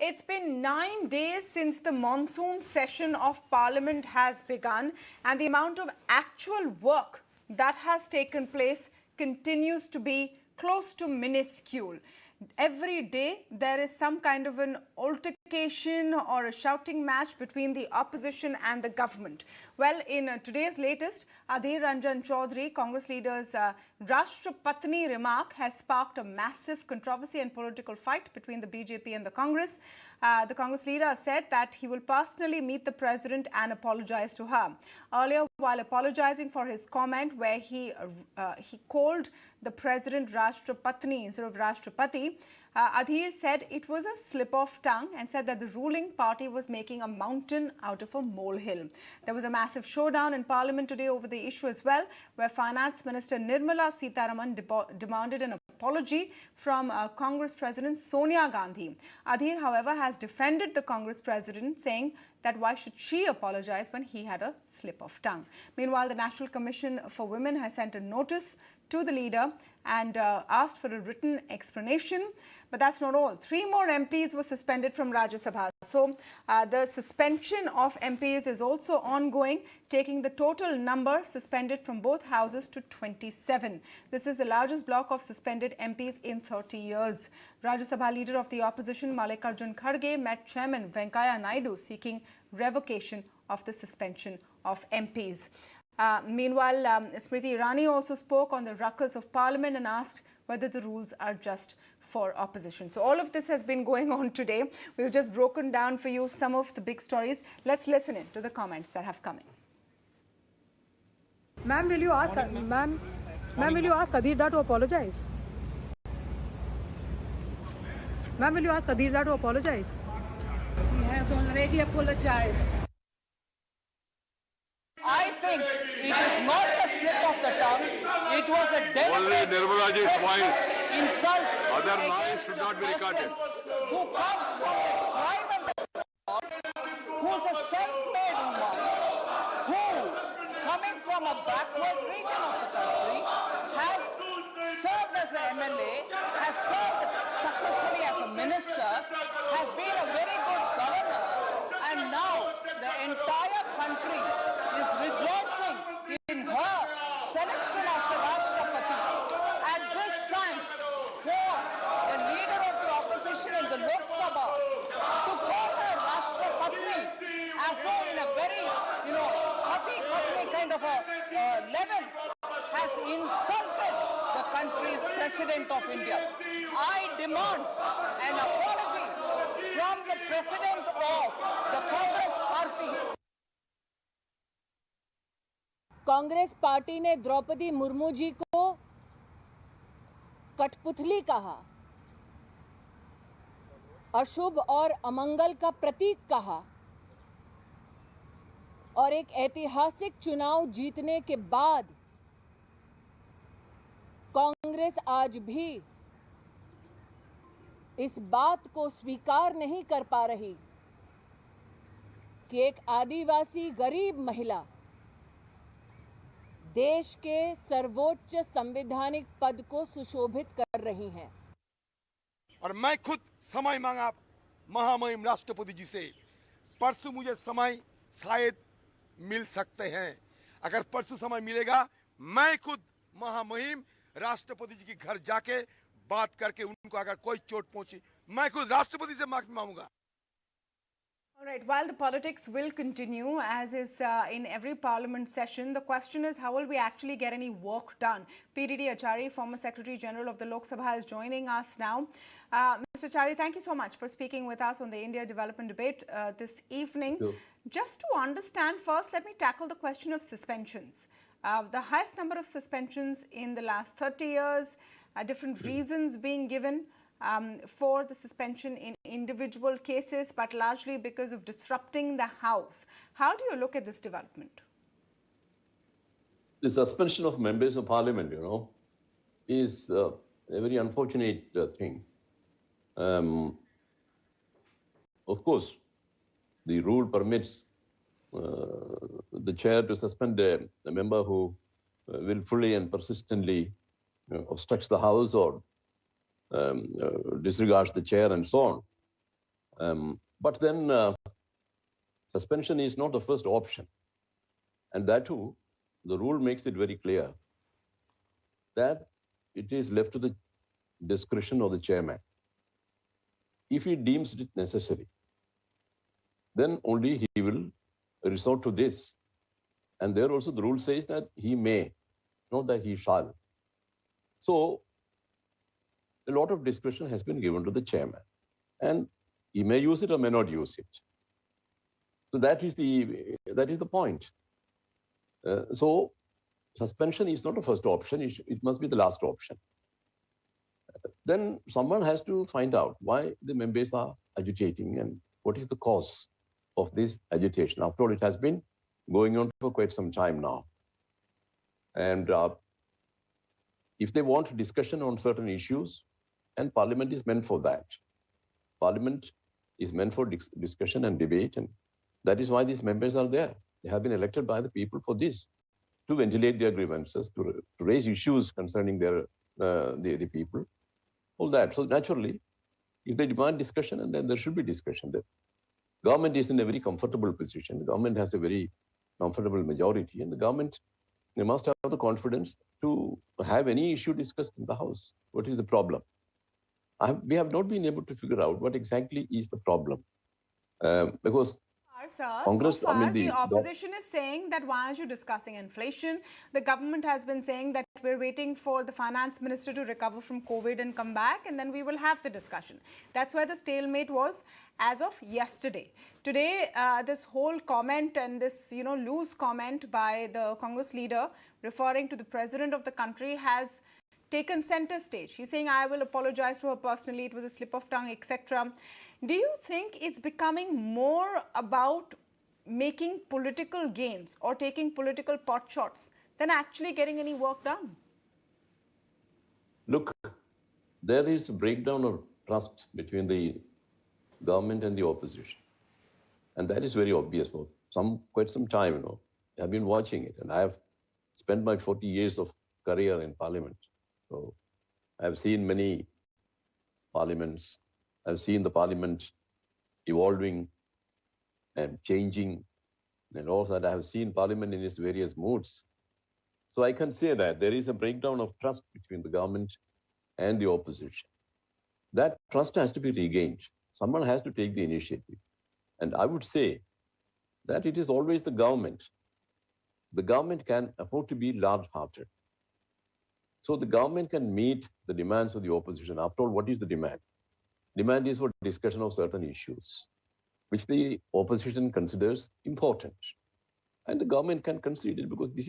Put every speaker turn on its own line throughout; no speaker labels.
It's been 9 days since the monsoon session of Parliament has begun, and the amount of actual work that has taken place continues to be close to minuscule. Every day there is some kind of an altercation or a shouting match between the opposition and the government. Well, in today's latest, Adhir Ranjan Choudhary, Congress leader's Rashtrapatni remark has sparked a massive controversy and political fight between the BJP and the Congress. The Congress leader said that he will personally meet the president and apologise to her. Earlier, while apologising for his comment where he called the president Rashtrapatni instead of Rashtrapati, Adhir said it was a slip of tongue and said that the ruling party was making a mountain out of a molehill. There was a massive showdown in Parliament today over the issue as well, where Finance Minister Nirmala Sitharaman demanded an apology from Congress President Sonia Gandhi. Adhir, however, has defended the Congress President, saying that why should she apologise when he had a slip of tongue. Meanwhile, the National Commission for Women has sent a notice to the leader and asked for a written explanation. But that's not all. 3 more MPs were suspended from Rajya Sabha. So the suspension of MPs is also ongoing, taking the total number suspended from both houses to 27. This is the largest block of suspended MPs in 30 years. Rajya Sabha leader of the opposition, Mallikarjun Kharge, met Chairman Venkaiah Naidu seeking revocation of the suspension of MPs. Meanwhile, Smriti Irani also spoke on the ruckus of Parliament and asked whether the rules are just for opposition. So all of this has been going on today. We've just broken down for you some of the big stories. Let's listen in to the comments that have come in.
Ma'am, will you ask Adhir to apologise? Ma'am, will you ask Adhir to apologise?
He has already apologized.
I think it is not a slip of the tongue. It was a deliberate insult
Other noise
against
should
a
not be recorded.
person who comes from the tribe and the God, who's a self-made woman, who, coming from a backward region of the country, has served as an MLA, has served successfully as a minister, has been a very good governor, and now the entire country is rejoicing in her selection as the Rashtrapati. At this time, for the leader of the opposition in the Lok Sabha to call her Rashtrapatni as though in a very, Pati kind of a level has insulted the country's president of India. I demand an apology from the president of the Congress party.
Congress party ने द्रौपदी मुर्मू जी को कठपुतली कहा, अशुभ और अमंगल का प्रतीक कहा और एक ऐतिहासिक चुनाव जीतने के बाद कांग्रेस आज भी इस बात को स्वीकार नहीं कर पा रही कि एक आदिवासी गरीब महिला देश के सर्वोच्च संवैधानिक पद को सुशोभित कर रही हैं।
और मैं खुद समय मांगा महामहिम राष्ट्रपति जी से। परसों मुझे समय शायद मिल सकते हैं। अगर परसों समय मिलेगा, मैं खुद महामहिम राष्ट्रपति जी के घर जाके बात करके उनको अगर कोई चोट पहुंची, मैं खुद राष्ट्रपति से माफी मांगूंगा।
All right, while the politics will continue, as is in every parliament session, the question is how will we actually get any work done? PDT Achary, former Secretary General of the Lok Sabha, is joining us now. Mr. Achary, thank you so much for speaking with us on the India Development Debate this evening. Just to understand first, let me tackle the question of suspensions. The highest number of suspensions in the last 30 years, different reasons being given for the suspension in individual cases, but largely because of disrupting the House. How do you look at this development?
The suspension of members of parliament, is a very unfortunate thing. Of course, the rule permits the chair to suspend a member who willfully and persistently obstructs the House or disregards the chair and so on. But then suspension is not the first option. And that too, the rule makes it very clear that it is left to the discretion of the chairman. If he deems it necessary, then only he will resort to this. And there also the rule says that he may, not that he shall. So a lot of discretion has been given to the chairman. And he may use it or may not use it. So that is the point. So suspension is not the first option. It must be the last option. Then someone has to find out why the members are agitating and what is the cause of this agitation. After all, it has been going on for quite some time now. And if they want discussion on certain issues, and Parliament is meant for that. Parliament is meant for discussion and debate, and that is why these members are there. They have been elected by the people for this, to ventilate their grievances, to raise issues concerning the people, all that. So naturally, if they demand discussion, and then there should be discussion. The government is in a very comfortable position. The government has a very comfortable majority, and the government, they must have the confidence to have any issue discussed in the House. What is the problem? We have not been able to figure out what exactly is the problem. Because
Sir,
Congress,
so far,
I mean,
the opposition is saying that why aren't you discussing inflation? The government has been saying that we're waiting for the finance minister to recover from COVID and come back, and then we will have the discussion. That's why the stalemate was as of yesterday. Today, this whole comment and this, loose comment by the Congress leader referring to the president of the country has taken center stage. He's saying, I will apologize to her personally, it was a slip of tongue, etc. Do you think it's becoming more about making political gains or taking political pot shots than actually getting any work done?
Look, there is a breakdown of trust between the government and the opposition. And that is very obvious for quite some time, I've been watching it, and I have spent my 40 years of career in Parliament. So I've seen many parliaments. I've seen the Parliament evolving and changing, and also that I have seen Parliament in its various moods. So I can say that there is a breakdown of trust between the government and the opposition. That trust has to be regained. Someone has to take the initiative. And I would say that it is always the government. The government can afford to be large-hearted. So the government can meet the demands of the opposition. After all, what is the demand? Demand is for discussion of certain issues, which the opposition considers important. And the government can concede it because this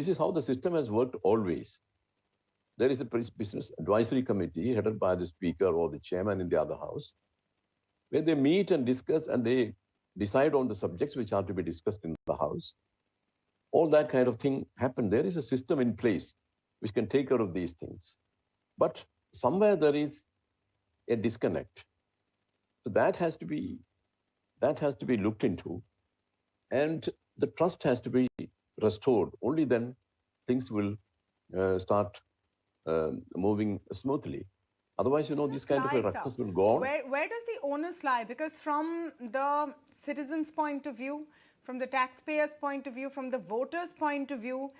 is how the system has worked always. There is a business advisory committee headed by the speaker or the chairman in the other house, where they meet and discuss and they decide on the subjects which are to be discussed in the house. All that kind of thing happened. There is a system in place which can take care of these things. But somewhere there is a disconnect. So that has to be looked into, and the trust has to be restored. Only then things will start moving smoothly. Otherwise, this kind of a ruckus will go on.
Where does the onus lie? Because from the citizens' point of view, from the taxpayers' point of view, from the voters' point of view,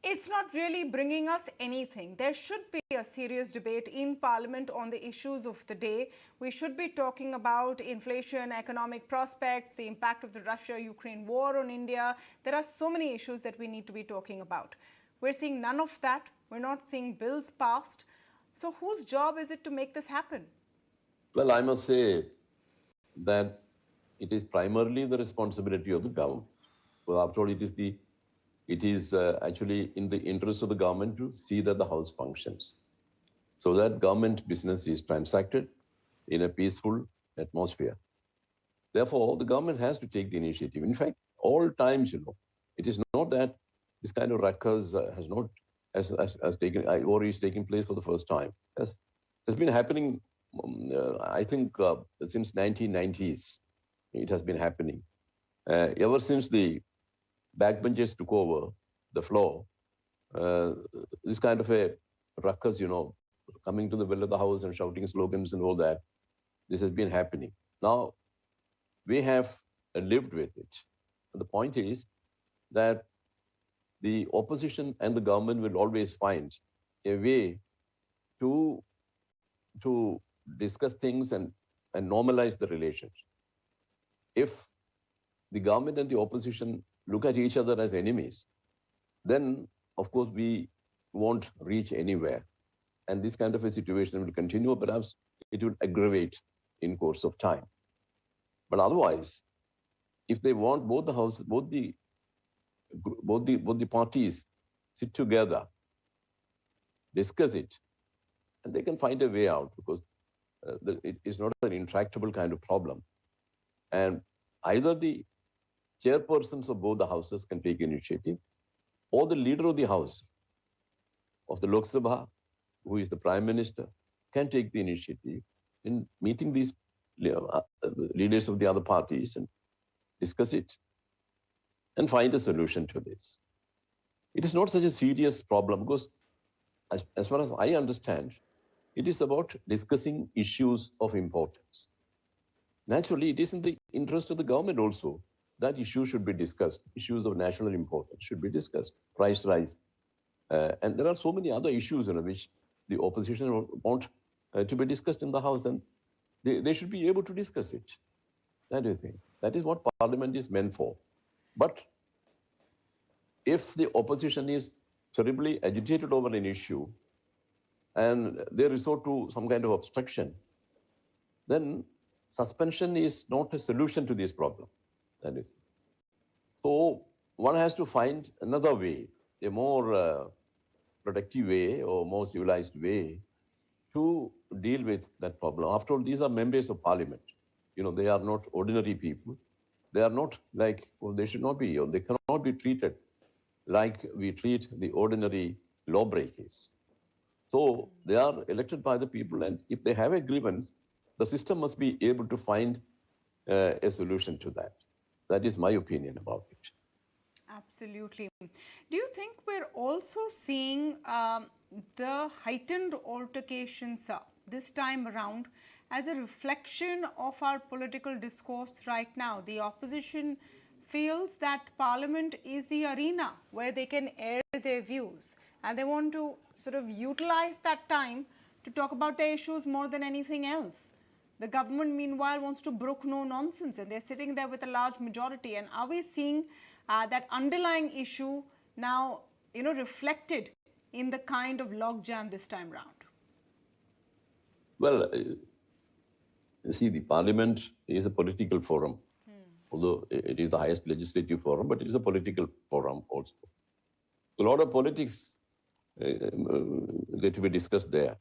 it's not really bringing us anything. There should be a serious debate in Parliament on the issues of the day. We should be talking about inflation, economic prospects, the impact of the Russia-Ukraine war on India. There are so many issues that we need to be talking about. We're seeing none of that. We're not seeing bills passed. So whose job is it to make this happen?
Well, I must say that it is primarily the responsibility of the government. Well, after all, it is actually in the interest of the government to see that the House functions, so that government business is transacted in a peaceful atmosphere. Therefore, the government has to take the initiative. In fact, all times, it is not that this kind of ruckus has taken place for the first time. It's been happening, I think, since 1990s. It has been happening. Ever since the backbenchers took over the floor, this kind of a ruckus, coming to the well of the House and shouting slogans and all that, this has been happening. Now, we have lived with it. And the point is that the opposition and the government will always find a way to discuss things and normalize the relations. If the government and the opposition look at each other as enemies, then of course we won't reach anywhere. And this kind of a situation will continue, perhaps it will aggravate in course of time. But otherwise, if they want both the houses, both the parties sit together, discuss it, and they can find a way out, because it is not an intractable kind of problem. And either the chairpersons of both the houses can take initiative, or the leader of the house of the Lok Sabha, who is the Prime Minister, can take the initiative in meeting these leaders of the other parties and discuss it and find a solution to this. It is not such a serious problem, because as far as I understand, it is about discussing issues of importance. Naturally, it is in the interest of the government also that issues should be discussed. Issues of national importance should be discussed. Price rise. And there are so many other issues in which the opposition want to be discussed in the House, and they should be able to discuss it. That is the thing. That is what Parliament is meant for. But if the opposition is terribly agitated over an issue and they resort to some kind of obstruction, then suspension is not a solution to this problem. That is. So one has to find another way, a more productive way or more civilized way to deal with that problem. After all, these are members of Parliament. You know, they are not ordinary people. They are not like, well, they should not be, or they cannot be treated like we treat the ordinary lawbreakers. So they are elected by the people, and if they have a grievance, the system must be able to find a solution to that. That is my opinion about it.
Absolutely. Do you think we're also seeing the heightened altercations this time around as a reflection of our political discourse right now? The opposition feels that Parliament is the arena where they can air their views, and they want to sort of utilize that time to talk about their issues more than anything else. The government, meanwhile, wants to brook no nonsense, and they're sitting there with a large majority. And are we seeing that underlying issue now, reflected in the kind of logjam this time round?
Well, you see, the Parliament is a political forum. Although it is the highest legislative forum, but it is a political forum also. A lot of politics get to be discussed there.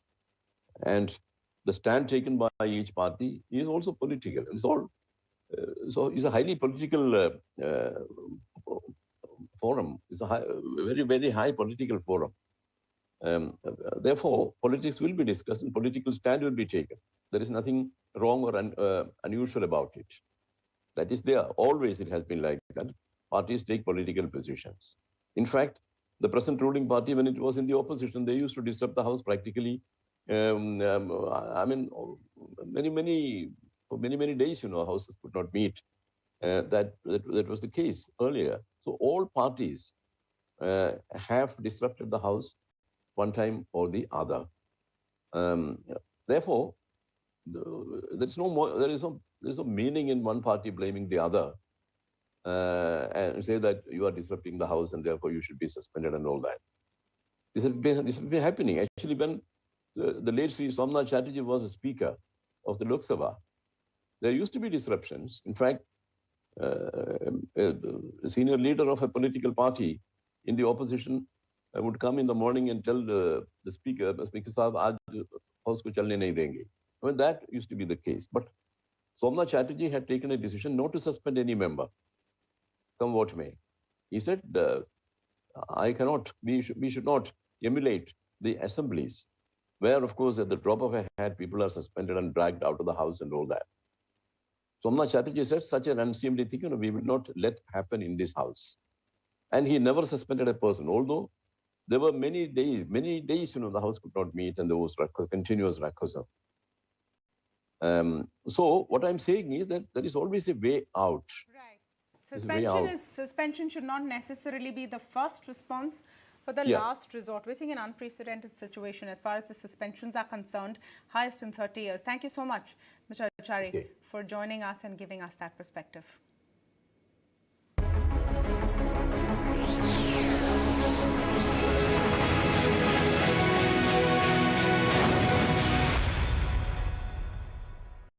And the stand taken by each party is also political. It's all, so it's a highly political forum. It's a very, very high political forum. Therefore, politics will be discussed and political stand will be taken. There is nothing wrong or unusual about it. That is there. Always it has been like that. Parties take political positions. In fact, the present ruling party, when it was in the opposition, they used to disrupt the House practically. I mean, many days, houses could not meet. That was the case earlier. So all parties have disrupted the House one time or the other. Therefore, there is no meaning in one party blaming the other and say that you are disrupting the House and therefore you should be suspended and all that. This has been happening. Actually, when the late Sri Somnath Chatterjee was a speaker of the Lok Sabha, there used to be disruptions. In fact, a senior leader of a political party in the opposition would come in the morning and tell the speaker, Sahab, aaj house ko chalne nahi denge. I mean, that used to be the case. But Somnath Chatterjee had taken a decision not to suspend any member, come what may. He said, we should not emulate the assemblies, where, of course, at the drop of a hat, people are suspended and dragged out of the House and all that. Somnath Chatterjee said, such an unseemly thing, we will not let happen in this House. And he never suspended a person, although there were many days, the House could not meet and there was continuous ruckus. So what I'm saying is that there is always a way out.
Right.
There's a way out.
Suspension should not necessarily be the first response, but the
Yeah.
last resort. We're seeing an unprecedented situation as far as the suspensions are concerned, highest in 30 years. Thank you so much, Mr. Achary,
Okay.
for joining us and giving us that perspective.